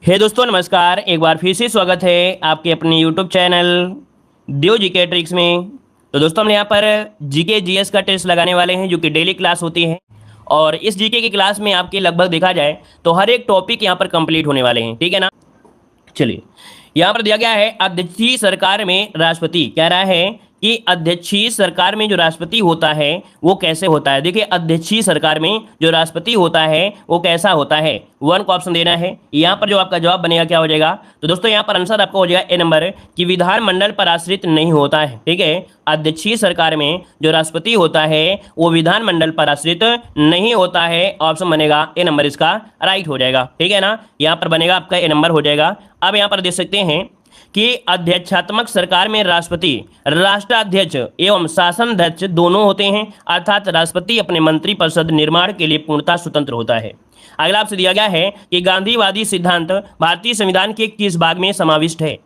हे दोस्तों नमस्कार। एक बार फिर से स्वागत है आपके अपने यूट्यूब चैनल देव जीके ट्रिक्स में। तो दोस्तों हम यहाँ पर जीके जीएस का टेस्ट लगाने वाले हैं जो कि डेली क्लास होती है। और इस जीके की क्लास में आपके लगभग देखा जाए तो हर एक टॉपिक यहाँ पर कंप्लीट होने वाले हैं, ठीक है ना। चलिए, यहाँ पर दिया गया है अध्यक्षीय सरकार में राष्ट्रपति कह रहा है कि अध्यक्षीय सरकार में जो राष्ट्रपति होता है वो कैसे होता है। देखिए, अध्यक्षीय सरकार में जो राष्ट्रपति होता है वो कैसा होता है, वन को ऑप्शन देना है। यहाँ पर जो आपका जवाब बनेगा क्या हो जाएगा, तो दोस्तों यहाँ पर आंसर आपका हो जाएगा ए नंबर कि विधानमंडल पर आश्रित नहीं होता है। ठीक है, अध्यक्षीय सरकार में जो राष्ट्रपति होता है वो विधानमंडल पर आश्रित नहीं होता है। ऑप्शन बनेगा ए नंबर, इसका राइट हो जाएगा। ठीक है ना, यहाँ पर बनेगा आपका ए नंबर हो जाएगा। अब यहाँ पर देख सकते हैं कि अध्यक्षात्मक सरकार में राष्ट्रपति राष्ट्राध्यक्ष एवं शासनाध्यक्ष दोनों होते हैं, अर्थात राष्ट्रपति अपने मंत्रिपरिषद निर्माण के लिए पूर्णतः स्वतंत्र होता है। अगला आपसे दिया गया है कि गांधीवादी सिद्धांत भारतीय संविधान के किस भाग में समाविष्ट है।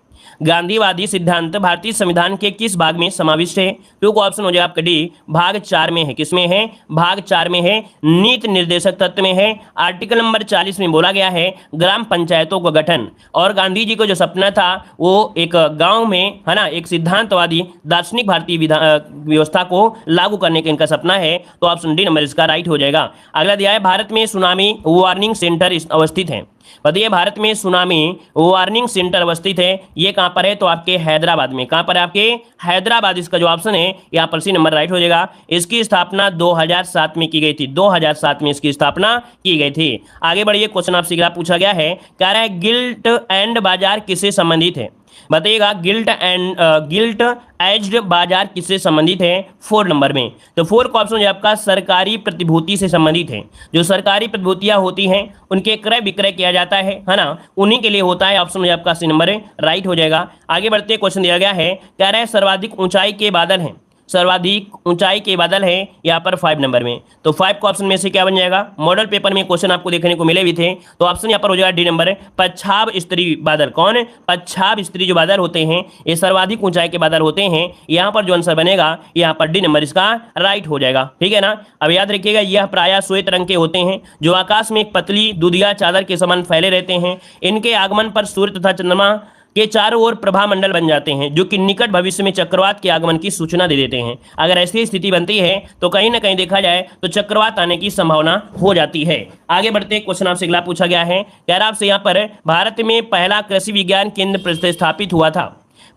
गांधीवादी सिद्धांत भारतीय संविधान के किस भाग में समाविष्ट है, तो ऑप्शन हो जाएगा आपका डी, भाग 4 में है। किसमें है, भाग 4 में है, नीति निर्देशक तत्व में है। आर्टिकल नंबर 40 में बोला गया है ग्राम पंचायतों का गठन। और गांधी जी को जो सपना था वो एक गांव में, है ना, एक सिद्धांतवादी दार्शनिक भारतीय व्यवस्था को लागू करने का इनका सपना है। तो ऑप्शन डी नंबर इसका राइट हो जाएगा। अगला दिया है भारत में सुनामी वार्निंग सेंटर अवस्थित है। बताइए, भारत में सुनामी वार्निंग सेंटर अवस्थित है, ये कहां पर है, तो आपके हैदराबाद में। कहां पर है, आपके हैदराबाद। इसका जो ऑप्शन है यहाँ पर सी नंबर राइट हो जाएगा। इसकी स्थापना 2007 में की गई थी, 2007 में इसकी स्थापना की गई थी। आगे बढ़िए, क्वेश्चन आपसे अगला पूछा गया है, कह रहा है गिल्ट एंड बाजार किससे संबंधित है। बताइएगा, गिल्ट एज्ड बाजार किससे संबंधित है, 4 नंबर में। तो 4 का ऑप्शन जो आपका सरकारी प्रतिभूति से संबंधित है। जो सरकारी प्रतिभूतियां होती हैं उनके क्रय विक्रय किया जाता है ना, उन्हीं के लिए होता है। ऑप्शन जो आपका सी नंबर राइट हो जाएगा। आगे बढ़ते, क्वेश्चन दिया गया है, कह रहा है सर्वाधिक ऊंचाई के बादल हैं। सर्वाधिक ऊंचाई के बादल है यहाँ पर 5 नंबर में। तो 5 का ऑप्शन में से क्या बन जाएगा, मॉडल पेपर में क्वेश्चन आपको देखने को मिले भी थे, तो ऑप्शन यहाँ पर हो जाएगा डी नंबर, पच्छाब स्तरीय बादल। कौन, पच्छाब स्तरीय जो बादल होते हैं ये सर्वाधिक ऊंचाई के बादल होते हैं। यहाँ पर जो आंसर बनेगा यहाँ पर डी नंबर इसका राइट हो जाएगा। ठीक है ना। अब याद रखिएगा, यह प्रायः श्वेत रंग के होते हैं जो आकाश में एक पतली दूधिया चादर के समान फैले रहते हैं। इनके आगमन पर सूर्य तथा चंद्रमा के चारों ओर प्रभा मंडल बन जाते हैं जो कि निकट भविष्य में चक्रवात के आगमन की सूचना दे देते हैं। अगर ऐसी स्थिति बनती है तो कहीं ना कहीं देखा जाए तो चक्रवात आने की संभावना हो जाती है। आगे बढ़ते, क्वेश्चन आपसे अगला पूछा गया है, कह रहा आपसे यहाँ पर भारत में पहला कृषि विज्ञान केंद्र प्रतिष्ठापित हुआ था।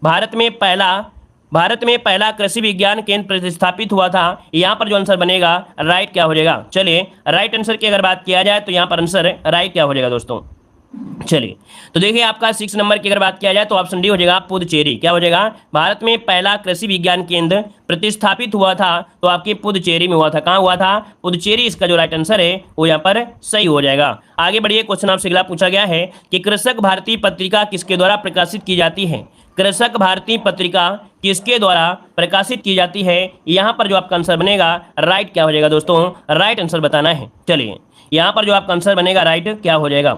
भारत में पहला कृषि विज्ञान केंद्र प्रतिष्ठापित हुआ था। यहाँ पर जो आंसर बनेगा राइट क्या हो जाएगा, चलिए राइट आंसर की अगर बात किया जाए तो यहाँ पर आंसर राइट क्या हो जाएगा दोस्तों। चलिए, तो देखिए आपका 6 नंबर की अगर बात किया जाए तो ऑप्शन डी हो जाएगा, पुदुचेरी। क्या हो जाएगा, भारत में पहला कृषि विज्ञान केंद्र प्रतिष्ठापित हुआ था तो आपके पुदुचेरी में हुआ था। कहाँ हुआ था, पुदुचेरी। इसका जो राइट आंसर है वो यहाँ पर सही हो जाएगा। आगे बढ़िए, क्वेश्चन आपसे अगला पूछा गया है कि कृषक भारती पत्रिका किसके द्वारा प्रकाशित की जाती है। कृषक भारती पत्रिका किसके द्वारा प्रकाशित की जाती है। यहाँ पर जो आपका आंसर बनेगा राइट क्या हो जाएगा दोस्तों, राइट आंसर बताना है। चलिए, यहाँ पर जो आपका आंसर बनेगा राइट क्या हो जाएगा।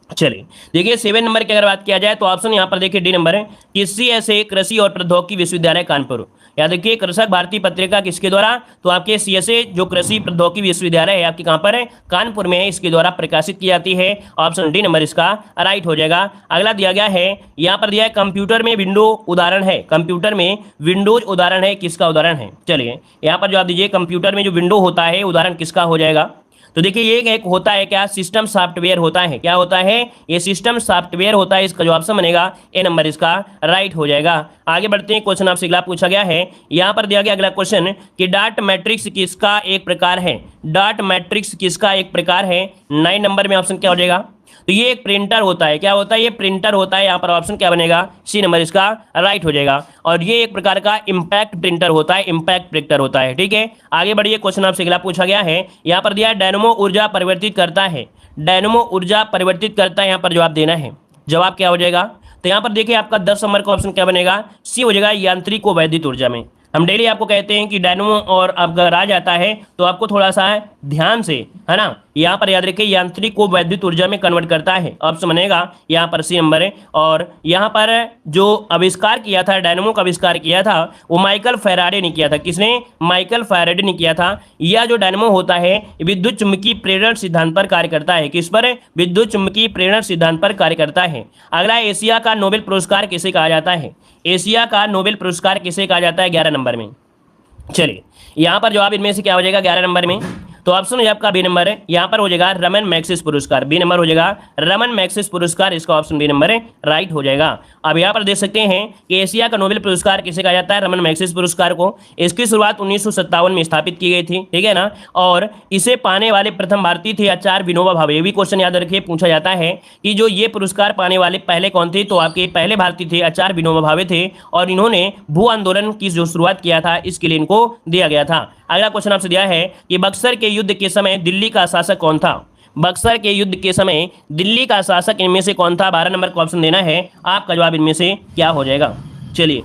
चलिए देखिए, 7 नंबर की अगर बात किया जाए तो ऑप्शन यहाँ पर देखिए डी नंबर है, CSA कृषि और प्रौद्योगिकी विश्वविद्यालय कानपुर। याद रखिए, कृषक भारती पत्रिका किसके द्वारा, तो आपके CSA जो कृषि प्रौद्योगिकी विश्वविद्यालय है आपके कहाँ पर है, कानपुर में है, इसके द्वारा प्रकाशित की जाती है। ऑप्शन डी नंबर इसका राइट हो जाएगा। अगला दिया गया है, यहाँ पर दिया है कंप्यूटर में विंडो उदाहरण है। कंप्यूटर में विंडोज उदाहरण है, किसका उदाहरण है। चलिए यहाँ पर जवाब दीजिए, कंप्यूटर में जो विंडो होता है उदाहरण किसका हो जाएगा। तो देखिए, ये एक होता है क्या, सिस्टम सॉफ्टवेयर होता है। क्या होता है, ये सिस्टम सॉफ्टवेयर होता है। इसका जो ऑप्शन बनेगा ए नंबर इसका राइट हो जाएगा। आगे बढ़ते हैं, क्वेश्चन आपसे अगला पूछा गया है, यहाँ पर दिया गया अगला क्वेश्चन कि डॉट मैट्रिक्स किसका एक प्रकार है। डॉट मैट्रिक्स किसका एक प्रकार है, 9 नंबर में ऑप्शन क्या हो जाएगा, तो ये एक प्रिंटर होता है। क्या होता है, ये प्रिंटर होता है। यहाँ पर ऑप्शन क्या बनेगा, सी नंबर इसका राइट हो जाएगा। और ये एक प्रकार का इम्पैक्ट प्रिंटर होता है, इम्पैक्ट प्रिंटर होता है। ठीक है, आगे बढ़िए, क्वेश्चन आपसे अगला पूछा गया है, यहाँ पर दिया है डायनमो ऊर्जा परिवर्तित करता है। डायनमो ऊर्जा परिवर्तित करता है, यहाँ पर जवाब देना है। जवाब क्या हो जाएगा, तो यहाँ पर देखिए आपका 10 नंबर का ऑप्शन क्या बनेगा, सी हो जाएगा, यांत्रिक व वैद्युत ऊर्जा में। हम डेली आपको कहते हैं कि डायनमो और आपका आ जाता है तो आपको थोड़ा सा ध्यान से, है ना, यहाँ पर याद रखिए यांत्रिक को वैद्युत ऊर्जा में कन्वर्ट करता है, ऑप्शन बनेगा यहाँ पर सी नंबर है। और यहाँ पर जो आविष्कार किया था, डायनेमो का आविष्कार किया था, वो माइकल फैराडे ने किया था। किसने? माइकल फैराडे ने किया था। यह जो डायनेमो होता है विद्युत चुंबकीय प्रेरण सिद्धांत पर कार्य करता है। किस पर? विद्युत चुंबकीय प्रेरण सिद्धांत पर कार्य करता है। अगला, एशिया का नोबेल पुरस्कार किसे कहा जाता है? एशिया का नोबेल पुरस्कार किसे कहा जाता है 11 नंबर में? चलिए यहाँ पर जवाब इनमें से क्या हो जाएगा 11 नंबर में? तो ऑप्शन है आपका बी नंबर है, यहाँ पर हो जाएगा रमन मैग्सेस पुरस्कार। बी नंबर हो जाएगा रमन मैग्सेस पुरस्कार, इसका ऑप्शन बी नंबर है, राइट हो जाएगा। अब यहाँ पर देख सकते हैं कि एशिया का नोबेल पुरस्कार किसे कहा जाता है? रमन मैग्सेस पुरस्कार को। इसकी शुरुआत 1957 में स्थापित की गई थी, ठीक है ना। और इसे पाने वाले प्रथम भारतीय थे आचार्य विनोबा भावे। ये भी क्वेश्चन याद रखिए, पूछा जाता है कि जो ये पुरस्कार पाने वाले पहले कौन थे, तो आपके पहले भारतीय थे आचार्य विनोबा भावे थे, और इन्होंने भू आंदोलन की जो शुरुआत किया था इसके लिए इनको दिया गया था। अगला क्वेश्चन आपसे दिया है कि बक्सर के युद्ध के समय दिल्ली का शासक कौन था? बक्सर के युद्ध के समय दिल्ली का शासक इनमें से कौन था? 12 नंबर का ऑप्शन देना है, आपका जवाब इनमें से क्या हो जाएगा? चलिए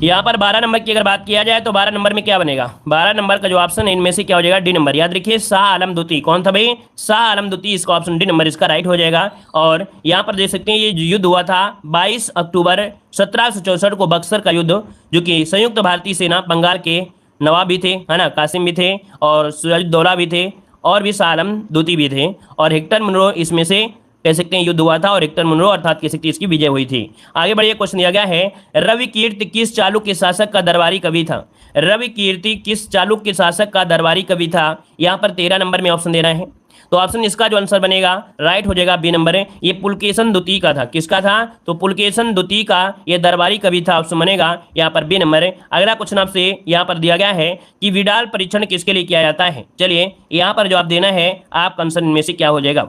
यहाँ पर 12 नंबर की अगर बात किया जाए तो 12 नंबर में क्या बनेगा? 12 नंबर का जो ऑप्शन है इनमें से क्या हो जाएगा? D number. याद रखिए शाह आलम द्वितीय। कौन था भाई? शाह आलम द्वितीय, इसका ऑप्शन डी नंबर इसका राइट हो जाएगा। और यहाँ पर देख सकते हैं ये युद्ध हुआ था 22 अक्टूबर 1764 को, बक्सर का युद्ध, जो कि संयुक्त भारतीय सेना, बंगाल के नवाब भी थे, है ना, कासिम भी थे, और सिराजुद्दौला भी थे, और भी शाह आलम द्वितीय भी थे, और हेक्टर मुनरो इसमें से कह सकते हैं युद्ध हुआ था, और हेक्टर मुनरो अर्थात कह सकते हैं इसकी विजय हुई थी। आगे बढ़िए, क्वेश्चन दिया गया है रवि कीर्ति किस चालुक्य शासक का दरबारी कवि था? रवि कीर्ति किस चालुक्य शासक का दरबारी कवि था? यहाँ पर 13 नंबर में ऑप्शन देना है। तो ऑप्शन इसका जो आंसर बनेगा राइट हो जाएगा, बी नंबर है। ये पुलकेशन द्वितीय का था। किसका था? तो पुलकेशन द्वितीय का ये दरबारी कवि था, ऑप्शन बनेगा यहाँ पर बी नंबर है। अगला क्वेश्चन आपसे यहाँ पर दिया गया है कि विडाल परीक्षण किसके लिए किया जाता है? चलिए यहाँ पर जवाब देना है, आपका आंसर इनमें से क्या हो जाएगा?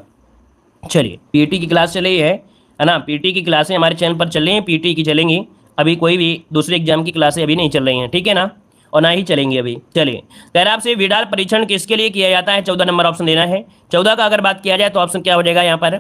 चलिए पीटी की क्लास चल रही है ना, पीटी की क्लासें हमारे चैनल पर चल रही हैं, पीटी की चलेंगी। अभी कोई भी दूसरे एग्जाम की क्लासें अभी नहीं चल रही हैं, ठीक है ना, और ना ही चलेंगे अभी। चलिए कह रहा आपसे विडाल परीक्षण किसके लिए किया जाता है? 14 नंबर ऑप्शन देना है। 14 का अगर बात किया जाए तो ऑप्शन क्या हो जाएगा यहाँ पर?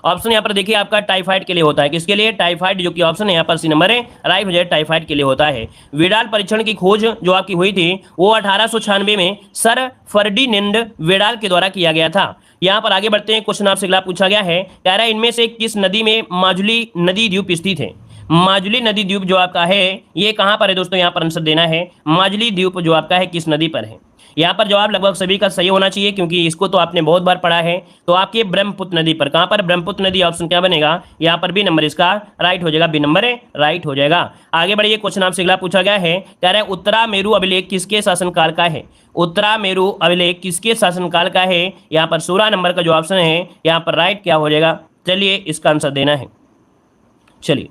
ऑप्शन यहाँ पर देखिए आपका टाइफाइड के लिए होता है। किसके लिए? टाइफाइड, जो कि ऑप्शन यहाँ पर सी नंबर है, राइट हो जाए, टाइफाइड के लिए होता है। विडाल परीक्षण की खोज जो आपकी हुई थी वो 1896 में सर फर्डिनेंड विडाल के द्वारा किया गया था। यहाँ पर आगे बढ़ते हैं, क्वेश्चन आपसे अगला पूछा गया है, कह रहा है इनमें से किस नदी में माजुली नदी द्वीप स्थित है? माजुली नदी द्वीप जो आपका है ये कहाँ पर है दोस्तों? यहाँ पर आंसर देना है, माजुली द्वीप जो आपका है किस नदी पर है? यहाँ पर जवाब लगभग सभी का सही होना चाहिए, क्योंकि इसको तो आपने बहुत बार पढ़ा है। तो आपके ब्रह्मपुत्र नदी पर, कहाँ पर? ब्रह्मपुत्र नदी, ऑप्शन क्या बनेगा यहाँ पर? बी नंबर इसका राइट हो जाएगा, बी नंबर है, राइट हो जाएगा। आगे बढ़िए, क्वेश्चन आपसे अगला पूछा गया है, कह रहा है उत्तरा मेरु अभिलेख किसके शासनकाल का है? उत्तरा मेरु अभिलेख किसके शासनकाल का है? यहाँ पर 16 नंबर का जो ऑप्शन है यहाँ पर राइट क्या हो जाएगा? चलिए इसका आंसर देना है। चलिए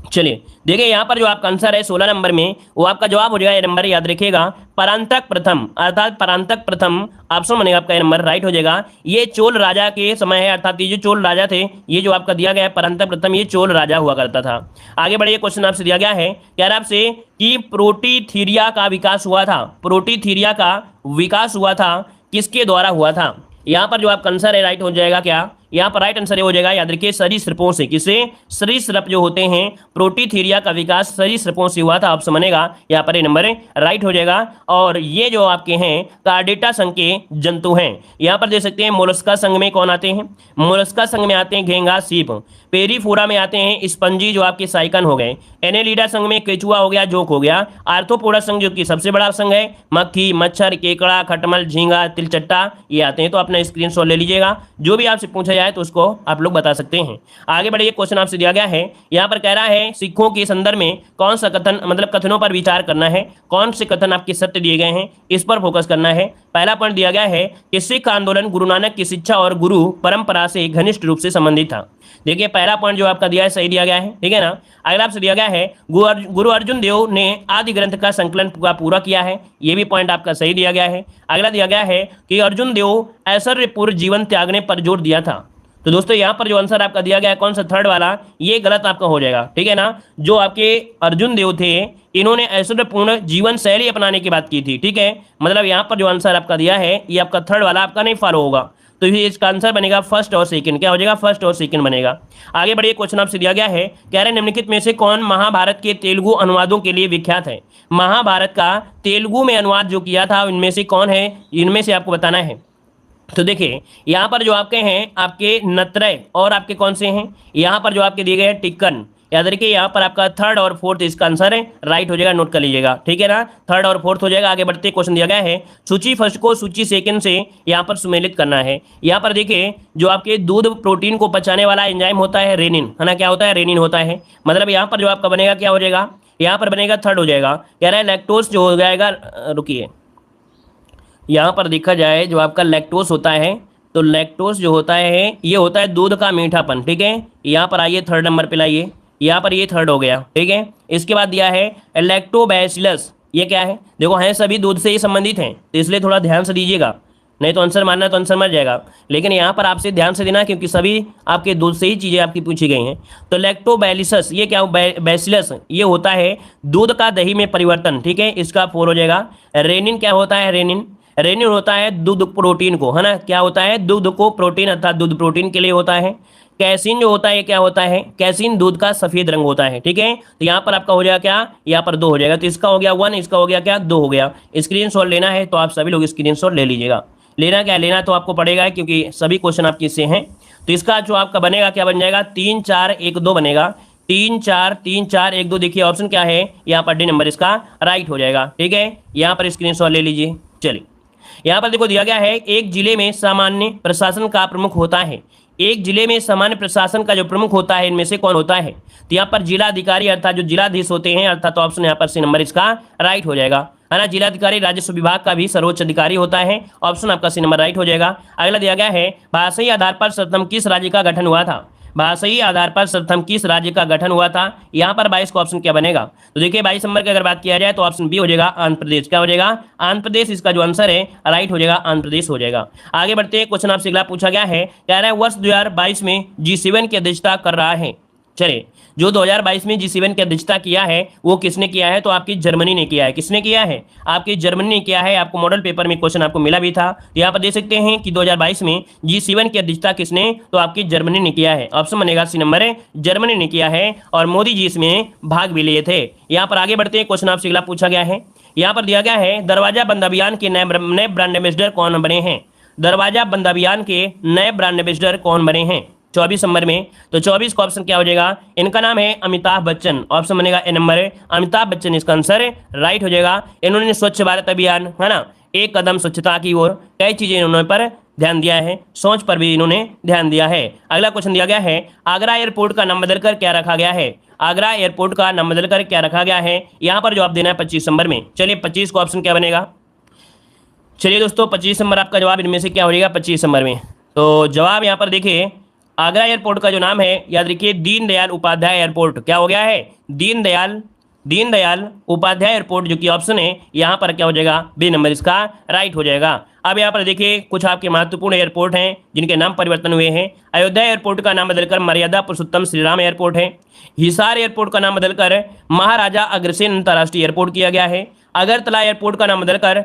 चलिए देखिए यहाँ पर जो आपका आंसर है 16 नंबर में, वो आपका जवाब हो जाएगा, ये नंबर याद रखिएगा, परांतक प्रथम, अर्थात परांतक प्रथम ऑप्शन बनेगा आपका, ये नंबर राइट हो जाएगा। ये चोल राजा के समय है, अर्थात ये जो चोल राजा थे, ये जो आपका दिया गया है परांतक प्रथम, ये चोल राजा हुआ करता था। आगे बढ़िए, क्वेश्चन आपसे दिया गया है, कह रहा आपसे कि प्रोटीथीरिया का विकास हुआ था, प्रोटीथीरिया का विकास हुआ था किसके द्वारा हुआ था? यहाँ पर जो आपका आंसर है राइट हो जाएगा क्या? यहाँ पर राइट आंसर हो जाएगा, याद रखिए, सरीसृपों से। किससे? सरीसृप जो होते हैं, प्रोटीथीरिया का विकास सरीसृपों से हुआ था, ऑप्शन बनेगा यहाँ पर ये नंबर राइट हो जाएगा। और ये जो आपके हैं कार्डेटा संघ के जंतु हैं। यहाँ पर देख सकते हैं मोलस्का संघ में कौन आते हैं? मोलस्का संघ में आते हैं घेंगा सीप, पेरीफोरा में आते हैं स्पंजी जो आपके साइकन हो गए, एनेलिडा संघ में केचुआ हो गया, जोक हो गया, आर्थ्रोपोडा संघ जो कि सबसे बड़ा संघ है, मक्खी, मच्छर, केकड़ा, खटमल, झींगा, तिलचट्टा ये आते हैं। तो अपना स्क्रीनशॉट ले लीजिएगा, जो भी आपसे पूछा तो उसको आप लोग बता सकते हैं। आगे बढ़िए, क्वेश्चन आपसे दिया गया है, यहां पर कह रहा है सिखों के संदर्भ में कौन सा कथन, मतलब कथनों पर विचार करना है, कौन से कथन आपके सत्य दिए गए हैं, इस पर फोकस करना है। पहला पॉइंट दिया गया है कि सिख आंदोलन गुरु नानक की शिक्षा और गुरु परंपरा से घनिष्ठ रूप से संबंधित था। देखिए पहला पॉइंट जो आपका दिया है सही दिया गया है, ठीक है ना। अगला आपसे दिया गया है गुरु अर्जुन देव ने आदि ग्रंथ का संकलन पूरा किया है, ये भी पॉइंट आपका सही दिया गया है। अगला दिया गया है कि अर्जुन देव ऐश्वर्यपूर्ण जीवन त्यागने पर जोर दिया था। तो दोस्तों यहाँ पर जो आंसर आपका दिया गया है कौन सा, थर्ड वाला, ये गलत आपका हो जाएगा, ठीक है ना। जो आपके अर्जुन देव थे इन्होंने ऐश्वर्यपूर्ण जीवन शैली अपनाने की बात की थी, ठीक है। मतलब यहाँ पर जो आंसर आपका दिया है ये आपका थर्ड वाला आपका नहीं फॉलो होगा। तो तो ये इसका आंसर बनेगा फर्स्ट और सेकंड। क्या हो जाएगा? फर्स्ट और सेकंड बनेगा। आगे बढ़िए, क्वेश्चन आपसे दिया गया है, कह रहे हैं निम्नलिखित में से कौन महाभारत के तेलुगु अनुवादों के लिए विख्यात है? महाभारत का तेलुगु में अनुवाद जो किया था इनमें से कौन है? इनमें से आपको बताना है। तो देखिए यहाँ पर जो आपके हैं, आपके नत्रय और आपके कौन से हैं, यहाँ पर जो आपके दिए गए हैं टिक्कन, याद रखिए यहाँ पर आपका थर्ड और फोर्थ इसका आंसर है, राइट हो जाएगा, नोट कर लीजिएगा, ठीक है ना, थर्ड और फोर्थ हो जाएगा। आगे बढ़ते क्वेश्चन दिया गया है, सूची फर्स्ट को सूची सेकंड से यहाँ पर सुमेलित करना है। यहाँ पर देखिए जो आपके दूध प्रोटीन को पचाने वाला एंजाइम होता है रेनिन, है ना, क्या होता है? रेनिन होता है। मतलब यहाँ पर जो आपका बनेगा क्या हो जाएगा? यहाँ पर बनेगा थर्ड हो जाएगा। कह रहा है लैक्टोज जो हो जाएगा, रुकिए, यहाँ पर देखा जाए जो आपका लैक्टोज होता है, तो लैक्टोज जो होता है ये होता है दूध का मीठापन, ठीक है। यहाँ पर आइए थर्ड नंबर पे लाइए, यहाँ पर ये थर्ड हो गया, ठीक है। इसके बाद दिया है लैक्टोबैसिलस, ये क्या है? देखो हैं सभी दूध से ही संबंधित हैं, तो इसलिए थोड़ा ध्यान से दीजिएगा, नहीं तो आंसर मानना तो आंसर मर जाएगा। लेकिन यहाँ पर आपसे ध्यान से देना क्योंकि सभी आपके दूध से ही चीज़ें आपकी पूछी गई हैं। तो लैक्टोबैसिलस ये क्या? बैसिलस ये होता है दूध का दही में परिवर्तन, ठीक है, इसका 4 हो जाएगा। रेनिन क्या होता है? रेनिन रेनिन होता है दूध प्रोटीन को, है ना, क्या होता है? दूध को प्रोटीन अर्थात दूध प्रोटीन के लिए होता है। कैसीन जो होता है क्या होता है? कैसीन दूध का सफेद रंग होता है, ठीक है। तो यहाँ पर आपका हो जाएगा क्या? यहाँ पर 2 हो जाएगा, तो इसका हो गया 1, इसका हो गया क्या? 2 हो गया। स्क्रीनशॉट लेना है तो आप सभी लोग स्क्रीनशॉट ले लीजिएगा। लेना क्या? लेना तो आपको पड़ेगा क्योंकि सभी क्वेश्चन आपके इससे हैं। तो इसका जो आपका बनेगा क्या बन जाएगा? 3 4 1 2 बनेगा। 3 4 3 4 1 2, देखिए ऑप्शन क्या है यहाँ पर? डी नंबर इसका राइट हो जाएगा, ठीक है। यहाँ पर स्क्रीनशॉट ले लीजिए। चलिए यहाँ पर देखो दिया गया है, एक जिले में सामान्य प्रशासन का प्रमुख होता है। एक जिले में सामान्य प्रशासन का जो प्रमुख होता है इनमें से कौन होता है? तो यहाँ पर जिलाधिकारी अर्थात जो जिलाधीश होते हैं, अर्थात ऑप्शन यहाँ पर सी नंबर इसका राइट हो जाएगा, है ना। जिलाधिकारी राजस्व विभाग का भी सर्वोच्च अधिकारी होता है, ऑप्शन आपका सी नंबर राइट हो जाएगा। अगला दिया गया है, भाषाई आधार पर सर्वप्रथम किस राज्य का गठन हुआ था? भाषाई आधार पर सर्वप्रथम किस राज्य का गठन हुआ था? यहाँ पर 22 का ऑप्शन क्या बनेगा? तो देखिए 22 नंबर की अगर बात किया जाए तो ऑप्शन बी हो जाएगा, आंध्र प्रदेश। क्या हो जाएगा? आंध्र प्रदेश इसका जो आंसर है राइट हो जाएगा, आंध्र प्रदेश हो जाएगा। आगे बढ़ते हैं, क्वेश्चन आपसे अगला पूछा गया है, कह रहा है वर्ष 2022 में G7 की अध्यक्षता कर रहा है। चलिए जो 2022 में G7 की अध्यक्षता किया है वो किसने किया है? तो आपकी जर्मनी ने किया है। किसने किया है? आपकी जर्मनी ने किया है। आपको मॉडल पेपर में क्वेश्चन आपको मिला भी था, तो यहाँ पर देख सकते हैं कि 2022 में G7 की अध्यक्षता किसने? तो आपकी जर्मनी ने किया है, ऑप्शन बनेगा सी नंबर है, जर्मनी ने किया है। और मोदी जी इसमें भाग भी लिए थे। यहाँ पर आगे बढ़ते हैं, क्वेश्चन आपसे अगला पूछा गया है, यहाँ पर दिया गया है, दरवाजा बंद अभियान के नए ब्रांड एम्बेसडर कौन बने हैं? दरवाजा बंद अभियान के नए ब्रांड एम्बेसडर कौन बने हैं 24 नंबर में? तो 24 का ऑप्शन क्या हो जाएगा? इनका नाम है अमिताभ बच्चन, ऑप्शन बनेगा ए नंबर है, अमिताभ बच्चन इसका आंसर राइट हो जाएगा। इन्होंने स्वच्छ भारत अभियान, है ना, एक कदम स्वच्छता की ओर, कई चीजें इन्होंने पर ध्यान दिया है, सोच पर भी इन्होंने ध्यान दिया है। अगला क्वेश्चन दिया गया है, आगरा एयरपोर्ट का नाम बदलकर क्या रखा गया है? आगरा एयरपोर्ट का नाम बदलकर क्या रखा गया है? यहाँ पर जवाब देना है 25 नंबर में। चलिए 25 का ऑप्शन क्या बनेगा? चलिए दोस्तों 25 नंबर आपका जवाब इनमें से क्या हो जाएगा 25 नंबर में? तो जवाब यहाँ पर देखिए, आगरा एयरपोर्ट का जो नाम है याद रखिए दीनदयाल उपाध्याय एयरपोर्ट। क्या हो गया है? दीनदयाल उपाध्याय एयरपोर्ट, जो कि ऑप्शन है यहाँ पर क्या हो जाएगा? बी नंबर इसका राइट हो जाएगा। अब यहाँ पर देखिए कुछ आपके महत्वपूर्ण एयरपोर्ट हैं जिनके नाम परिवर्तन हुए हैं। अयोध्या एयरपोर्ट का नाम बदलकर मर्यादा पुरुषोत्तम श्रीराम एयरपोर्ट है। हिसार एयरपोर्ट का नाम बदलकर महाराजा अग्रसेन अंतर्राष्ट्रीय एयरपोर्ट किया गया है। अगरतला एयरपोर्ट का नाम बदलकर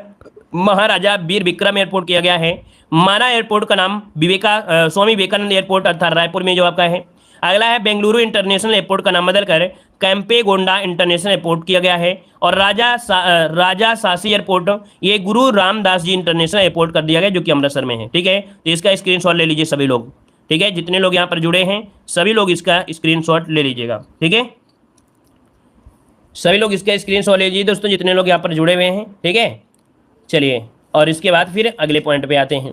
महाराजा वीर विक्रम एयरपोर्ट किया गया है। माना एयरपोर्ट का नाम स्वामी विवेकानंद एयरपोर्ट अर्थात रायपुर में जो आपका है। अगला है बेंगलुरु इंटरनेशनल एयरपोर्ट का नाम बदलकर कैंपेगोंडा इंटरनेशनल एयरपोर्ट किया गया है। और राजा सासी एयरपोर्ट ये गुरु रामदास जी इंटरनेशनल एयरपोर्ट कर दिया गया, जो कि अमृतसर में है, ठीक है। तो इसका स्क्रीनशॉट ले लीजिए सभी लोग, ठीक है, जितने लोग यहाँ पर जुड़े हैं सभी लोग इसका स्क्रीनशॉट ले लीजिएगा, ठीक है, सभी लोग इसका स्क्रीनशॉट ले लीजिए दोस्तों, जितने लोग यहाँ पर जुड़े हुए हैं, ठीक है। चलिए और इसके बाद फिर अगले पॉइंट पे आते हैं।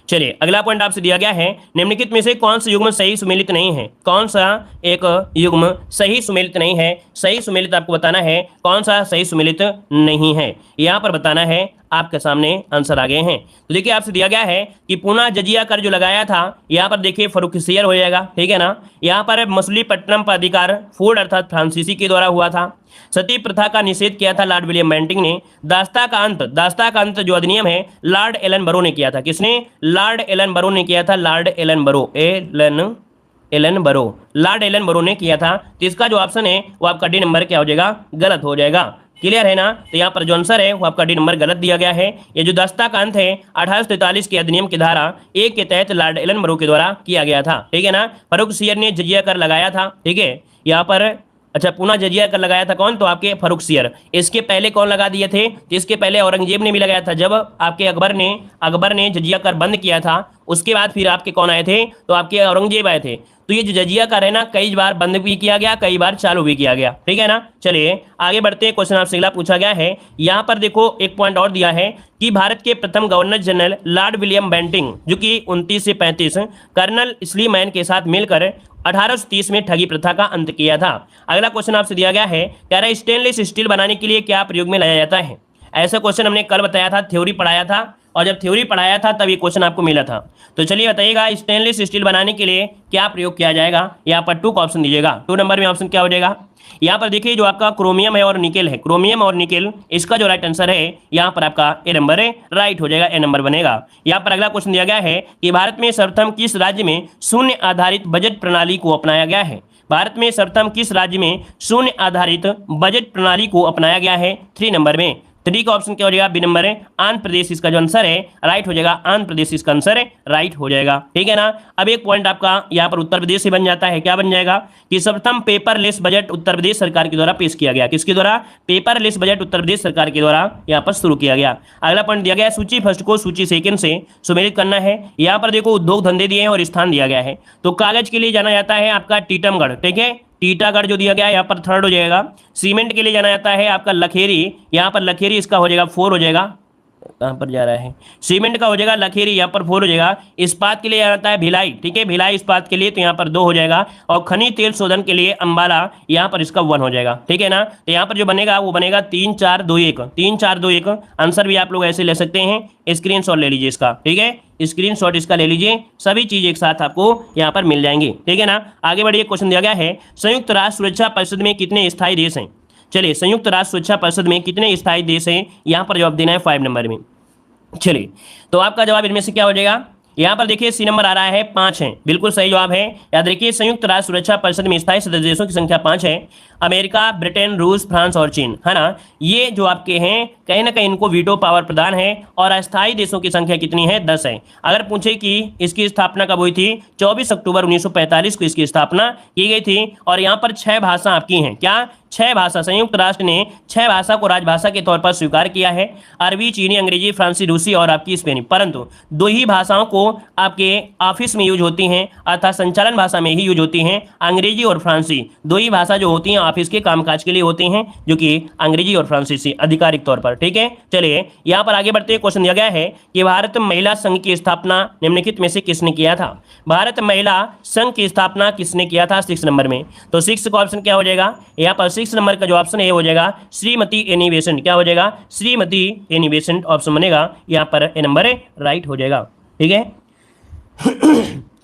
चलिए अगला पॉइंट आपसे दिया गया है, निम्नलिखित में से कौन सा युग्म सही सुमेलित नहीं है? कौन सा एक युग्म सही सुमेलित नहीं है? सही सुमेलित आपको बताना है, कौन सा सही सुमेलित नहीं है यहाँ पर बताना है। आपके सामने आंसर आ गए हैं। तो देखिए आपसे दिया गया है कि पुनः जजिया कर जो लगाया था यहाँ पर देखिए फर्रुखसियर हो जाएगा, ठीक है ना। यहाँ पर मछलीपट्टनम पर अधिकार फूड अर्थात फ्रांसीसी के द्वारा हुआ था। सती प्रथा का निषेध किया था लॉर्ड विलियम बेंटिंक ने। दास्ता का अंत जो अधिनियम है लॉर्ड एलन बरो ने किया था। किसने? लॉर्ड एलन बरो ने किया था। लॉर्ड एलन बरो ने किया था। तो इसका जो ऑप्शन है वो आपका डी नंबर क्या हो जाएगा? गलत हो जाएगा। क्लियर है ना। तो यहाँ पर जो आंसर है वो आपका डी नंबर गलत दिया गया है। ये जो दस्ता का अंत है 1843 के अधिनियम की धारा 1 के तहत लॉर्ड एलनबरो के द्वारा किया गया था, ठीक है ना। फर्रुखसियर ने जजिया कर लगाया था, ठीक है यहाँ पर। अच्छा, पुनः जजिया कर लगाया था कौन, तो आपके फर्रुखसियर। इसके पहले कौन लगा दिए थे, तो इसके पहले औरंगजेब ने भी लगाया था जब आपके अकबर ने जजिया कर बंद किया था। उसके बाद फिर आपके कौन आए थे, तो आपके औरंगजेब आए थे। तो ये जो जजिया कर है ना, कई बार बंद भी किया गया, कई बार चालू भी किया गया, ठीक है ना। चलिए आगे बढ़ते हैं। क्वेश्चन आपसे अगला पूछा गया है, यहाँ पर देखो एक पॉइंट और दिया है कि भारत के प्रथम governor general lord William Bentinck, जो कि 29 से 35 कर्नल स्लीमैन के साथ मिलकर 1830 में ठगी प्रथा का अंत किया था। अगला क्वेश्चन आपसे दिया गया है, कह रहा है स्टेनलेस स्टील बनाने के लिए क्या प्रयोग में लाया जाता है। ऐसा क्वेश्चन हमने कल बताया था, थ्योरी पढ़ाया था, और जब थ्योरी पढ़ाया था तब ये क्वेश्चन आपको मिला था। तो चलिए बताइएगा, स्टेनलेस स्टील बनाने के लिए क्या प्रयोग किया जाएगा। यहाँ पर 2 का ऑप्शन दीजिएगा। 2 नंबर में ऑप्शन क्या हो जाएगा, यहाँ पर देखिए जो आपका क्रोमियम है और निकेल है, क्रोमियम और निकेल, इसका जो राइट आंसर है यहाँ पर आपका ए नंबर है, राइट हो जाएगा, ए नंबर बनेगा। यहाँ पर अगला क्वेश्चन दिया गया है कि भारत में सर्वप्रथम किस राज्य में शून्य आधारित बजट प्रणाली को अपनाया गया है। भारत में सर्वप्रथम किस राज्य में शून्य आधारित बजट प्रणाली को अपनाया गया है, 3 नंबर में। 3 का ऑप्शन क्या हो जाएगा, बी नंबर है, आंध्र प्रदेश इसका जो आंसर है राइट हो जाएगा, आंध्र प्रदेश इसका आंसर है, राइट हो जाएगा, ठीक है ना। अब एक पॉइंट आपका यहाँ पर उत्तर प्रदेश से बन जाता है, क्या बन जाएगा कि सर्वप्रथम पेपरलेस बजट उत्तर प्रदेश सरकार के द्वारा पेश किया गया। किसके द्वारा, पेपरलेस बजट उत्तर प्रदेश सरकार के द्वारा यहाँ पर शुरू किया गया। अगला पॉइंट दिया गया है, सूची फर्स्ट को सूची सेकंड से सुमेलित करना है। यहाँ पर देखो उद्योग धंधे दिए हैं और स्थान दिया गया है। तो कागज के लिए जाना जाता है आपका टीटमगढ़, ठीक है, टीटागढ़ जो दिया गया है यहाँ पर 3rd हो जाएगा। सीमेंट के लिए जाना जाता है आपका लखेरी, यहाँ पर लखेरी इसका हो जाएगा 4 हो जाएगा। कहाँ पर जा रहा है, सीमेंट का हो जाएगा लखेरी, यहाँ पर 4 हो जाएगा। इस्पात के लिए जाता है भिलाई, ठीक है, भिलाई इस्पात के लिए तो यहाँ पर 2 हो जाएगा। और खनिज तेल शोधन के लिए अंबाला, यहाँ पर इसका 1 हो जाएगा, ठीक है ना। तो यहाँ पर जो बनेगा वो बनेगा 3 4 2 1, 3 4 2 1। आंसर भी आप लोग ऐसे ले सकते हैं, स्क्रीनशॉट ले लीजिए इसका, ठीक है, स्क्रीनशॉट इसका ले लीजिए, सभी चीज एक साथ आपको यहाँ पर मिल जाएंगी, ठीक है ना। आगे बढ़िए, क्वेश्चन दिया गया है, संयुक्त राष्ट्र सुरक्षा परिषद में कितने स्थायी देश हैं। चलिए, संयुक्त राष्ट्र सुरक्षा परिषद में कितने स्थायी देश हैं, यहाँ पर जवाब देना है 5 नंबर में। चलिए, तो आपका जवाब इनमें से क्या हो जाएगा, यहाँ पर देखिए सी नंबर आ रहा है, 5 है, बिल्कुल सही जवाब है। याद रखिए, संयुक्त राष्ट्र सुरक्षा परिषद में स्थायी सदस्य देशों की संख्या 5 है। अमेरिका, ब्रिटेन, रूस, फ्रांस और चीन, है ना। ये जो आपके हैं कहीं ना कहीं इनको वीटो पावर प्रदान है। और अस्थायी देशों की संख्या कितनी है, 10 है। अगर पूछे कि इसकी स्थापना कब हुई थी, 24 अक्टूबर 1945 को इसकी स्थापना की गई थी। और यहाँ पर 6 भाषा आपकी हैं, क्या 6 भाषा, संयुक्त राष्ट्र ने 6 भाषा को राजभाषा के तौर पर स्वीकार किया है, अरबी, चीनी, अंग्रेजी, फ्रांसी, रूसी और आपकी स्पेनी। परंतु 2 ही भाषाओं को आपके ऑफिस में यूज होती हैं, अर्थात संचालन भाषा में ही यूज होती हैं, अंग्रेजी और फ्रांसी। 2 ही भाषा जो होती हैं ऑफिस के कामकाज के लिए होती हैं, जो कि अंग्रेजी और फ्रांसीसी आधिकारिक तौर पर, ठीक है। चलिए यहाँ पर आगे बढ़ते हैं। क्वेश्चन दिया गया है कि भारत महिला संघ की स्थापना निम्नलिखित में से किसने किया था। भारत महिला संघ की स्थापना किसने किया था, 6 नंबर में। तो 6 का ऑप्शन क्या हो जाएगा, यहाँ पर 6 नंबर का जो ऑप्शन है हो जाएगा श्रीमती एनी बेसेंट, क्या हो जाएगा, श्रीमती एनी बेसेंट ऑप्शन बनेगा, यहाँ पर ए नंबर राइट हो जाएगा, ठीक है।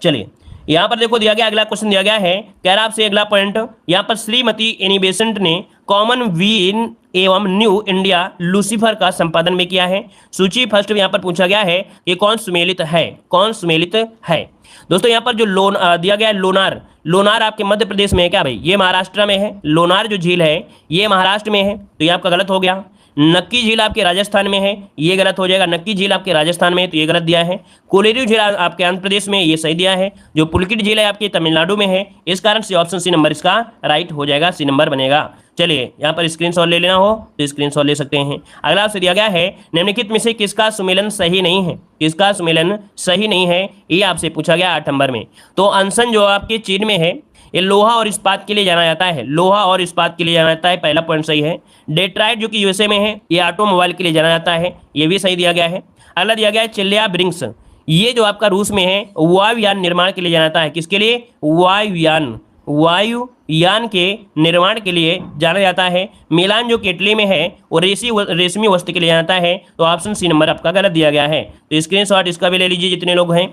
चलिए यहाँ पर देखो दिया गया, अगला क्वेश्चन दिया गया है, कह रहा आपसे अगला पॉइंट, यहाँ पर श्रीमती एनी बेसेंट ने कॉमन वीन एवं न्यू इंडिया लूसीफर का संपादन में किया है। सूची फर्स्ट में यहाँ पर पूछा गया है कि कौन सुमेलित है, कौन सुमेलित है। दोस्तों यहाँ पर जो दिया गया है लोनार, लोनार आपके मध्य प्रदेश में है क्या भाई, ये महाराष्ट्र में है। लोनार जो झील है ये महाराष्ट्र में है, तो ये आपका गलत हो गया। नक्की झील आपके राजस्थान में है, ये गलत हो जाएगा। नक्की झील आपके राजस्थान में है, तो ये गलत दिया है। कोलेरू झील आपके आंध्र प्रदेश में, ये सही दिया है। जो पुलकिट झील है आपकी तमिलनाडु में है, इस कारण से ऑप्शन सी नंबर इसका राइट हो जाएगा, सी नंबर बनेगा। चलिए यहाँ पर स्क्रीनशॉट ले लेना हो तो स्क्रीनशॉट ले सकते हैं। अगला आपसे दिया गया है, निम्नलिखित में से किसका सुमेलन सही नहीं है, किसका सुमेलन सही नहीं है, ये आपसे पूछा गया 8 नंबर में। तो अनसन जो आपके चीन में है, ये लोहा और इस्पात के लिए जाना जाता है, लोहा और इस्पात के लिए जाना जाता है, पहला पॉइंट सही है। डेट्राइट जो कि यूएसए में है, ये ऑटोमोबाइल के लिए जाना जाता है, ये भी सही दिया गया है। अगला दिया गया है चेल्याब्रिंग्स, ये जो आपका रूस में है, वायुयान निर्माण के लिए जाना जाता है, किसके लिए, वायुयान, वायुयान के निर्माण के लिए जाना जाता है। मिलान जो केटली में है वो रेशमी वस्त्र के लिए जाना जाता है, तो ऑप्शन सी नंबर आपका गलत दिया गया है। तो स्क्रीनशॉट इसका भी ले लीजिए जितने लोग हैं,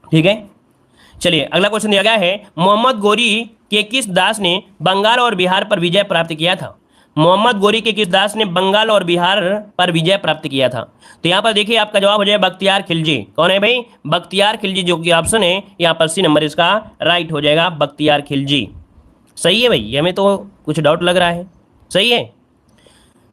ठीक है। चलिए अगला क्वेश्चन दिया गया है, मोहम्मद गोरी के किस दास ने बंगाल और बिहार पर विजय प्राप्त किया था। मोहम्मद गोरी के किस दास ने बंगाल और बिहार पर विजय प्राप्त किया था। तो यहाँ पर देखिए आपका जवाब हो जाए बख्तियार खिलजी। कौन है भाई, बख्तियार खिलजी, जो कि ऑप्शन है यहाँ पर सी नंबर इसका राइट हो जाएगा, बख्तियार खिलजी। सही है भाई, हमें तो कुछ डाउट लग रहा है, सही है।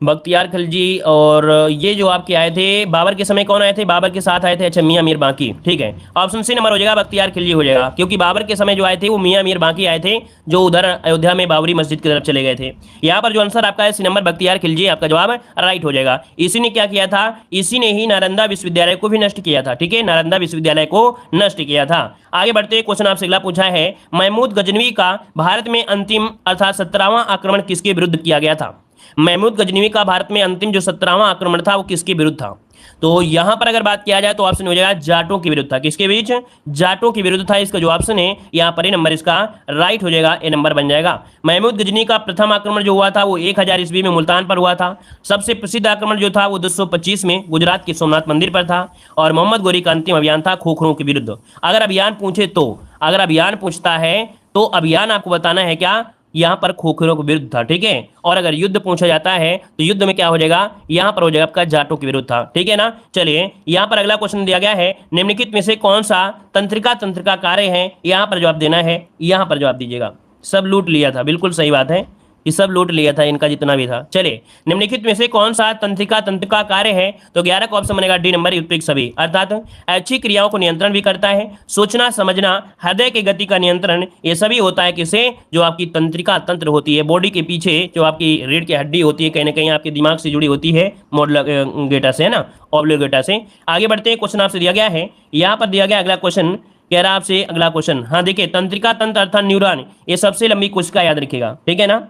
बख्तियार खिलजी, और ये जो आपके आए थे बाबर के समय, कौन आए थे? बाबर के साथ आए थे, अच्छा मियां मीर बाकी, ठीक है। ऑप्शन सी नंबर हो जाएगा, बख्तियार खिलजी हो जाएगा, क्योंकि बाबर के समय जो आए थे वो मियां मीर बाकी आए थे, जो उधर अयोध्या में बाबरी मस्जिद की तरफ चले गए थे। यहाँ पर जो आंसर आपका है सी नंबर बख्तियार खिलजी, आपका जवाब राइट हो जाएगा। इसी ने क्या किया था? इसी ने ही नालंदा विश्वविद्यालय को भी नष्ट किया था, ठीक है, नालंदा विश्वविद्यालय को नष्ट किया था। आगे बढ़ते हैं, क्वेश्चन आपसे अगला पूछा है, महमूद गजनवी का भारत में अंतिम अर्थात 17वां आक्रमण किसके विरुद्ध किया गया था? महमूद गजनवी का भारत में अंतिम जो 17वां आक्रमण था वो किसके विरुद्ध था? तो यहां पर अगर बात किया जाए तो ऑप्शन हो जाएगा जाटों के विरुद्ध था। किसके बीच? जाटों के विरुद्ध था। इसका जो ऑप्शन है यहां पर ए नंबर इसका राइट हो जाएगा, ए नंबर बन जाएगा। महमूद गजनी का प्रथम आक्रमण जो हुआ था वो 1000 ईस्वी में मुल्तान पर हुआ था। सबसे प्रसिद्ध आक्रमण जो था वो 225 में गुजरात के सोमनाथ मंदिर पर था। और मोहम्मद गोरी का अंतिम अभियान था खोखरों के विरुद्ध। अगर अभियान पूछे तो, अगर अभियान पूछता है तो अभियान आपको बताना है क्या? यहां पर खोखरों के विरुद्ध था, ठीक है। और अगर युद्ध पूछा जाता है तो युद्ध में क्या हो जाएगा? यहां पर हो जाएगा आपका जाटों के विरुद्ध था, ठीक है ना। चलिए यहां पर अगला क्वेश्चन दिया गया है, निम्नलिखित में से कौन सा तंत्रिका कार्य है? यहां पर जवाब देना है, यहां पर जवाब दीजिएगा। सब लूट लिया था, बिल्कुल सही बात है, ये सब लूट लिया था, इनका जितना भी था। चलिए निम्नलिखित में से कौन सा तंत्रिका कार्य है? तो 11 का ऑप्शन बनेगा डी नंबर, उत्प्रेरक सभी, अर्थात ऐच्छिक क्रियाओं को नियंत्रण भी करता है, सोचना समझना, हृदय की गति का नियंत्रण, ये सभी होता है किसे? जो आपकी तंत्रिका तंत्र होती है, बॉडी के पीछे जो आपकी रीढ़ की हड्डी होती है, कहीं ना कहीं आपके दिमाग से जुड़ी होती है, मोडलगेटा से, है ना, ऑब्लिगेटा से। आगे बढ़ते हैं, क्वेश्चन आपसे दिया गया है, यहाँ पर दिया गया अगला क्वेश्चन, कह रहा आपसे अगला क्वेश्चन, हाँ देखिए, तंत्रिका तंत्र अर्थात न्यूरॉन, ये सबसे लंबी कोशिका, याद रखिएगा, ठीक है ना।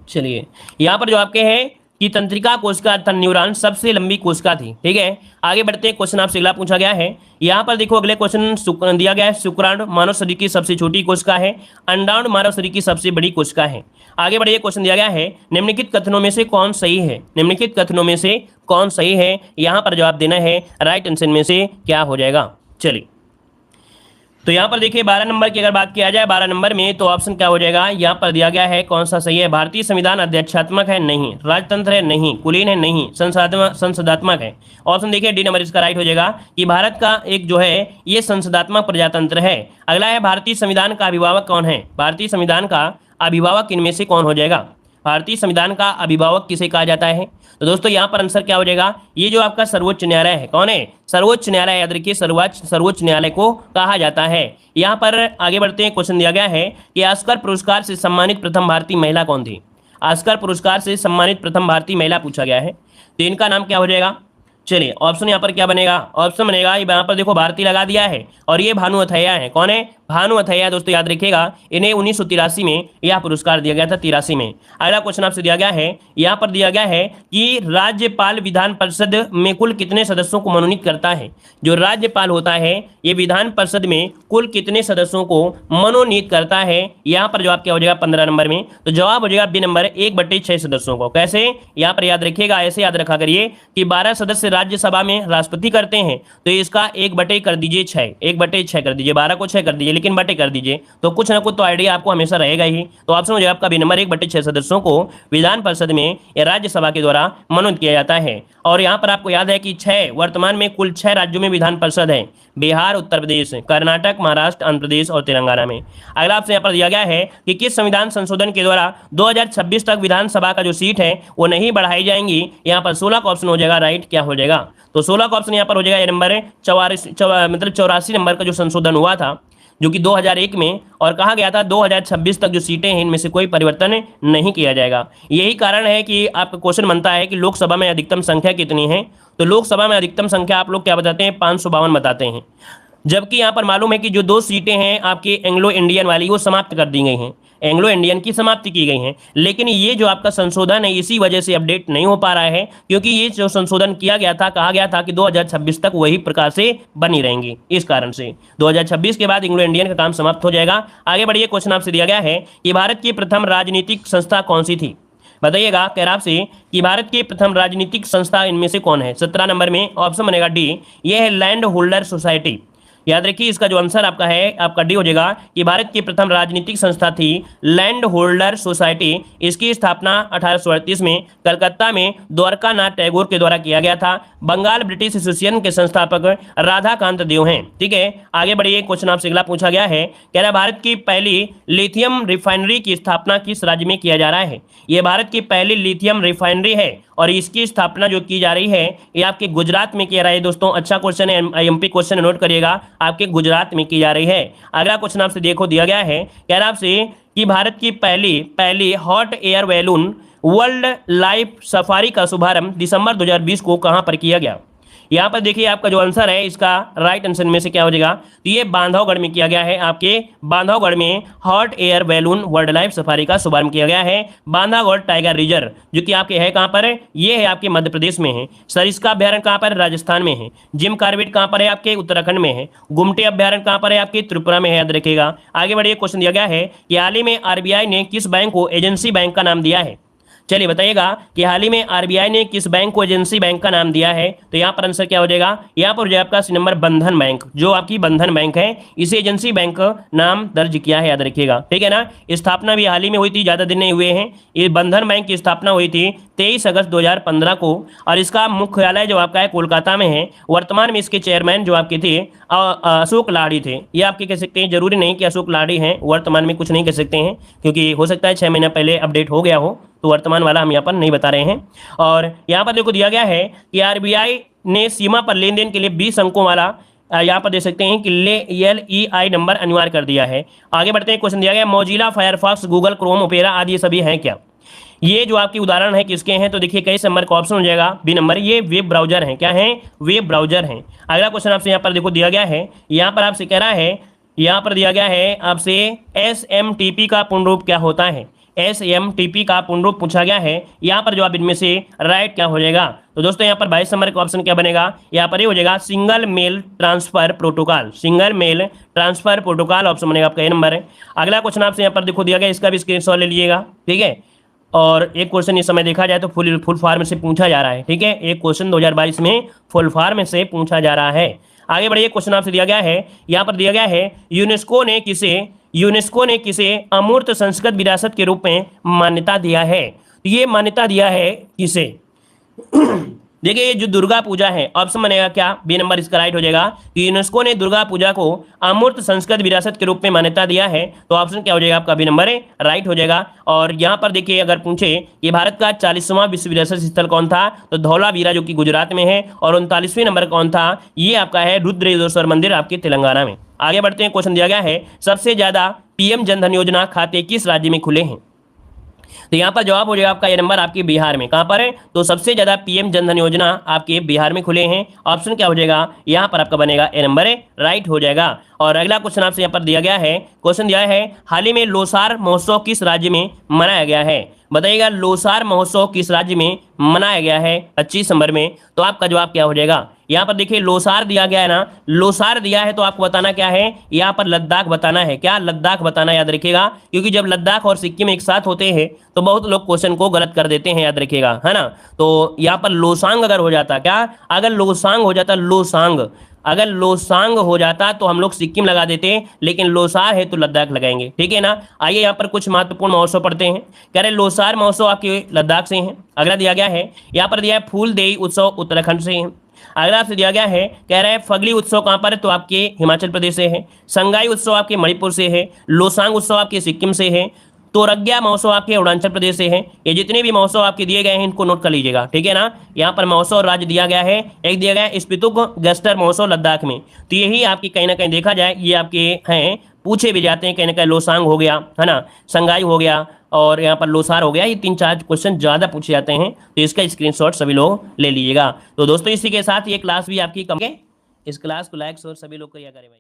चलिए यहां पर जो आपके हैं कि तंत्रिका कोशिका अर्थात न्यूरॉन सबसे लंबी कोशिका थी, ठीक है। आगे बढ़ते हैं, क्वेश्चन आपसे अगला पूछा गया है, यहां पर देखो अगले क्वेश्चन दिया गया है, शुक्राणु मानव शरीर की सबसे छोटी कोशिका है, अंडाणु मानव शरीर की सबसे बड़ी कोशिका है। आगे बढ़िए, क्वेश्चन दिया गया है, निम्नलिखित कथनों में से कौन सही है? निम्नलिखित कथनों में से कौन सही है? यहां पर जवाब देना है, राइट आंसर में से क्या हो जाएगा। चलिए तो यहाँ पर देखिए 12 नंबर की अगर बात किया जाए, 12 नंबर में तो ऑप्शन क्या हो जाएगा? यहाँ पर दिया गया है कौन सा सही है? भारतीय संविधान अध्यक्षात्मक है, नहीं। राजतंत्र है, नहीं। कुलीन है, नहीं। संसदात्मक है। ऑप्शन देखिए डी नंबर इसका राइट हो जाएगा कि भारत का एक जो है ये संसदात्मक प्रजातंत्र है। अगला है, भारतीय संविधान का अभिभावक कौन है? भारतीय संविधान का अभिभावक इनमें से कौन हो जाएगा? भारतीय संविधान का अभिभावक किसे कहा जाता है? तो दोस्तों यहाँ पर आंसर क्या हो जाएगा? ये जो आपका सर्वोच्च न्यायालय है, कौन है? सर्वोच्च न्यायालय, याद रखिए, सर्वोच्च न्यायालय को कहा जाता है। यहाँ पर आगे बढ़ते हैं, क्वेश्चन दिया गया है कि ऑस्कर पुरस्कार से सम्मानित प्रथम भारतीय महिला कौन थी? ऑस्कर पुरस्कार से सम्मानित प्रथम भारतीय महिला पूछा गया है, तो इनका नाम क्या हो जाएगा? चलिए ऑप्शन यहाँ पर क्या बनेगा? ऑप्शन बनेगा, यहाँ पर देखो भारती लगा दिया है और ये भानु अथैया है। कौन है? भानु अथैया। दोस्तों याद रखिएगा, इन्हें 1983 में यह पुरस्कार दिया गया था, 83 में। अगला क्वेश्चन आपसे दिया गया है, यहाँ पर दिया गया है कि राज्यपाल विधान परिषद में कुल कितने सदस्यों को मनोनीत करता है? जो राज्यपाल होता है ये विधान परिषद में कुल कितने सदस्यों को मनोनीत करता है? यहाँ पर जवाब क्या हो जाएगा 15 नंबर में? तो जवाब हो जाएगा बी नंबर, 1/6 सदस्यों को। कैसे? यहाँ पर याद रखिएगा, ऐसे याद रखा करिए कि 12 सदस्य राज्यसभा में राष्ट्रपति करते हैं, तो इसका 1/6 कर दीजिए, 6, 1/6 कर दीजिए, 12 को 6 कर दीजिए, लेकिन बटे कर दीजिए, तो कुछ ना कुछ तो आइडिया आपको हमेशा रहेगा ही। तो ऑप्शन हो जाएगा आपका बी नंबर, 1/6 सदस्यों को विधान परिषद में या राज्यसभा के द्वारा मनोनीत किया जाता है। और यहाँ पर आपको याद है कि 6 वर्तमान में कुल 6 राज्यों में विधान परिषद है, बिहार, उत्तर प्रदेश, कर्नाटक, महाराष्ट्र, आंध्र प्रदेश और तेलंगाना में। अगला आपसे यहाँ पर दिया गया है कि किस संविधान संशोधन के द्वारा 2026 तक विधानसभा का जो सीट है वो नहीं बढ़ाई जाएंगी? यहाँ पर 16 का ऑप्शन हो जाएगा, राइट क्या हो जाएगा? तो 16 का ऑप्शन यहाँ पर हो जाएगा, ये नंबर 84 नंबर का जो संशोधन हुआ था जो कि 2001 में, और कहा गया था 2026 तक जो सीटें हैं इनमें से कोई परिवर्तन नहीं किया जाएगा। यही कारण है कि आपका क्वेश्चन बनता है कि लोकसभा में अधिकतम संख्या कितनी है? तो लोकसभा में अधिकतम संख्या आप लोग क्या बताते हैं? 552 बताते हैं। जबकि यहाँ पर मालूम है कि जो 2 सीटें हैं आपकी एंग्लो इंडियन वाली वो समाप्त कर दी गई हैं, एंग्लो इंडियन की समाप्ति की गई हैं। लेकिन ये जो आपका संशोधन है इसी वजह से अपडेट नहीं हो पा रहा है, क्योंकि ये जो संशोधन किया गया था, कहा गया था कि 2026 तक वही प्रकार से बनी रहेंगी। इस कारण से 2026 के बाद एंग्लो इंडियन का काम समाप्त हो जाएगा। आगे बढ़िए, क्वेश्चन आपसे दिया गया है कि भारत की प्रथम राजनीतिक संस्था कौन सी थी? बताइएगा, कह रहा आपसे कि भारत की प्रथम राजनीतिक संस्था इनमें से कौन है? 17 नंबर में ऑप्शन बनेगा डी, ये है लैंड होल्डर सोसाइटी। याद रखिए इसका जो आंसर आपका है आपका डी हो जाएगा कि भारत की प्रथम राजनीतिक संस्था थी लैंड होल्डर सोसाइटी। इसकी स्थापना 1838 में कलकत्ता में द्वारकानाथ टैगोर के द्वारा किया गया था। बंगाल ब्रिटिश एसोसिएशन के संस्थापक राधाकांत देव हैं। ठीक है, आगे बढ़िए, क्वेश्चन आपसे अगला पूछा गया है, कह रहा है भारत की पहली लिथियम रिफाइनरी की स्थापना किस राज्य में किया जा रहा है। यह भारत की पहली लिथियम रिफाइनरी है और इसकी स्थापना जो की जा रही है ये आपके गुजरात में किया रहा है। दोस्तों अच्छा क्वेश्चन है, एमपी क्वेश्चन नोट करिएगा, आपके गुजरात में की जा रही है। अगला क्वेश्चन आपसे देखो दिया गया है, कह रहा आपसे कि भारत की पहली hot air balloon world life safari का शुभारंभ दिसंबर 2020 को कहां पर किया गया। यहाँ पर देखिए आपका जो आंसर है इसका राइट आंसर में से क्या हो जाएगा, तो ये बांधवगढ़ में किया गया है। आपके बांधवगढ़ में hot air balloon world life safari का शुभारंभ किया गया है। बांधवगढ़ टाइगर रिजर्व जो कि आपके है कहाँ पर है, ये है आपके मध्य प्रदेश में है। सरिस्का अभ्यारण्य कहाँ पर, राजस्थान में है। जिम कार्बेट कहाँ पर है, आपके उत्तराखंड में है। गुमटी अभ्यारण्य कहाँ पर है, आपके त्रिपुरा में है, याद रखिएगा। आगे बढ़िए, क्वेश्चन दिया गया है कि हाल ही में आरबीआई ने किस बैंक को एजेंसी बैंक का नाम दिया है। चलिए बताइएगा कि हाल ही में आरबीआई ने किस बैंक को एजेंसी बैंक का नाम दिया है। तो यहाँ पर आंसर क्या हो जाएगा, यहाँ पर हो जाएगा आपका सी नंबर बंधन बैंक। जो आपकी बंधन बैंक है इसे एजेंसी बैंक नाम दर्ज किया है, याद रखिएगा। ठीक है ना, स्थापना भी हाल ही में हुई थी, ज़्यादा दिन नहीं हुए हैं। ये बंधन बैंक की स्थापना हुई थी 23 अगस्त 2015 को और इसका मुख्यालय जो आपका है कोलकाता में है। वर्तमान में इसके चेयरमैन जो आपके थे अशोक लाहिड़ी थे। ये आपके कह सकते हैं, जरूरी नहीं कि अशोक लाहिड़ी हैं, वर्तमान में कुछ नहीं कह सकते हैं क्योंकि हो सकता है 6 महीना पहले अपडेट हो गया हो, तो वर्तमान वाला हम यहाँ पर नहीं बता रहे हैं। और यहाँ पर देखो दिया गया है कि आरबीआई ने सीमा पर लेन देन के लिए 20 अंकों वाला यहाँ पर दे सकते हैं कि LEI नंबर अनिवार्य कर दिया है। आगे बढ़ते हैं, क्वेश्चन दिया गया Mozilla Firefox Google Chrome opera आदि ये सभी हैं क्या। ये जो आपकी उदाहरण है किसके हैं, तो देखिए कई नंबर का ऑप्शन हो जाएगा बी नंबर, ये वेब ब्राउजर हैं। क्या हैं, वेब ब्राउजर हैं। अगला क्वेश्चन आपसे यहाँ पर देखो दिया गया है, यहाँ पर आपसे कह रहा है, यहाँ पर दिया गया है आपसे SMTP का पूर्ण रूप क्या होता है। SMTP का पूर्ण रूप पूछा गया है। यहाँ पर जवाब इनमें से राइट क्या हो जाएगा, तो दोस्तों यहाँ पर 22 नंबर का ऑप्शन क्या बनेगा, यहाँ पर ये हो जाएगा single male transfer protocol. Single male transfer protocol option बनेगा आपका ए नंबर है। अगला क्वेश्चन आपसे यहाँ पर देखो दिया गया, इसका भी स्क्रीनशॉट ले लीजिएगा। ठीक है, और एक क्वेश्चन इस समय देखा जाए तो फुल फॉर्म से पूछा जा रहा है। ठीक है, एक क्वेश्चन 2022 में फुल फॉर्म से पूछा जा रहा है। आगे बढ़िए, क्वेश्चन आपसे दिया गया है, यहाँ पर दिया गया है यूनेस्को ने किसे अमूर्त संस्कृत विरासत के रूप में मान्यता दिया है। तो ये मान्यता दिया है किसे देखिए ये जो दुर्गा पूजा है, ऑप्शन बनेगा क्या, बी नंबर इसका राइट हो जाएगा कि यूनेस्को ने दुर्गा पूजा को अमूर्त संस्कृत विरासत के रूप में मान्यता दिया है। तो ऑप्शन क्या हो जाएगा आपका, बी नंबर है, राइट हो जाएगा। और यहाँ पर देखिए अगर पूछे कि भारत का 40वां विश्व विरासत स्थल कौन था, तो धौलावीरा जो कि गुजरात में है। और 39वें नंबर कौन था, ये आपका है रुद्रेश्वर मंदिर आपके तेलंगाना में। आगे बढ़ते हैं, क्वेश्चन दिया गया है सबसे ज्यादा पीएम जनधन योजना खाते किस राज्य में खुले हैं। तो यहाँ पर जवाब हो जाएगा आपका ये नंबर आपके बिहार में। कहाँ पर है, तो सबसे ज्यादा पीएम जनधन योजना आपके बिहार में खुले हैं। ऑप्शन क्या हो जाएगा, यहाँ पर आपका बनेगा ए नंबर है, राइट हो जाएगा। और अगला क्वेश्चन आपसे यहाँ पर दिया गया है, क्वेश्चन दिया है हाल ही में लोसार महोत्सव किस राज्य में मनाया गया है। बताइएगा लोसार महोत्सव किस राज्य में मनाया गया है 25 नंबर में। तो आपका जवाब क्या हो जाएगा, यहाँ पर देखिए लोसार दिया गया है ना, लोसार दिया है तो आपको बताना क्या है, यहाँ पर लद्दाख बताना है। क्या, लद्दाख बताना, याद रखिएगा, क्योंकि जब लद्दाख और सिक्किम एक साथ होते हैं तो बहुत लोग क्वेश्चन को गलत कर देते हैं, याद रखिएगा, है ना। तो यहाँ पर लोसांग अगर हो जाता, क्या अगर लोसांग हो जाता, लोसांग अगर लोसांग हो जाता तो हम लोग सिक्किम लगा देते, लेकिन लोसार है तो लद्दाख लगाएंगे। ठीक है ना। आइए यहाँ पर कुछ महत्वपूर्ण महोत्सव पढ़ते हैं। कह रहे लोसार महोत्सव आपके लद्दाख से हैं। अगला दिया गया है, यहाँ पर दिया है फूलदेई उत्सव उत्तराखंड से है। अगला आपसे दिया गया है, कह रहा है फगली उत्सव कहाँ पर है, तो आपके हिमाचल प्रदेश से है। संगाई उत्सव आपके मणिपुर से है। लोसांग उत्सव आपके सिक्किम से है। तोरग्या महोत्सव आपके अरुणाचल प्रदेश से है। ये जितने भी महोत्सव आपके दिए गए हैं इनको नोट कर लीजिएगा। ठीक है ना। यहाँ पर महोत्सव और राज्य दिया गया है, एक दिया गया है स्पितुक गस्टर महोत्सव लद्दाख में। तो यही आपकी कहीं ना कहीं देखा जाए ये आपके हैं, पूछे भी जाते हैं कहीं ना कहीं। लोसांग हो गया, है ना, संगाई हो गया और यहाँ पर लोसार हो गया। ये 3-4 क्वेश्चन ज़्यादा पूछे जाते हैं, तो इसका स्क्रीनशॉट सभी लोग ले लीजिएगा। तो दोस्तों इसी के साथ ये क्लास भी आपकी कम है। इस क्लास को लाइक और सभी लोग किया करें भाई।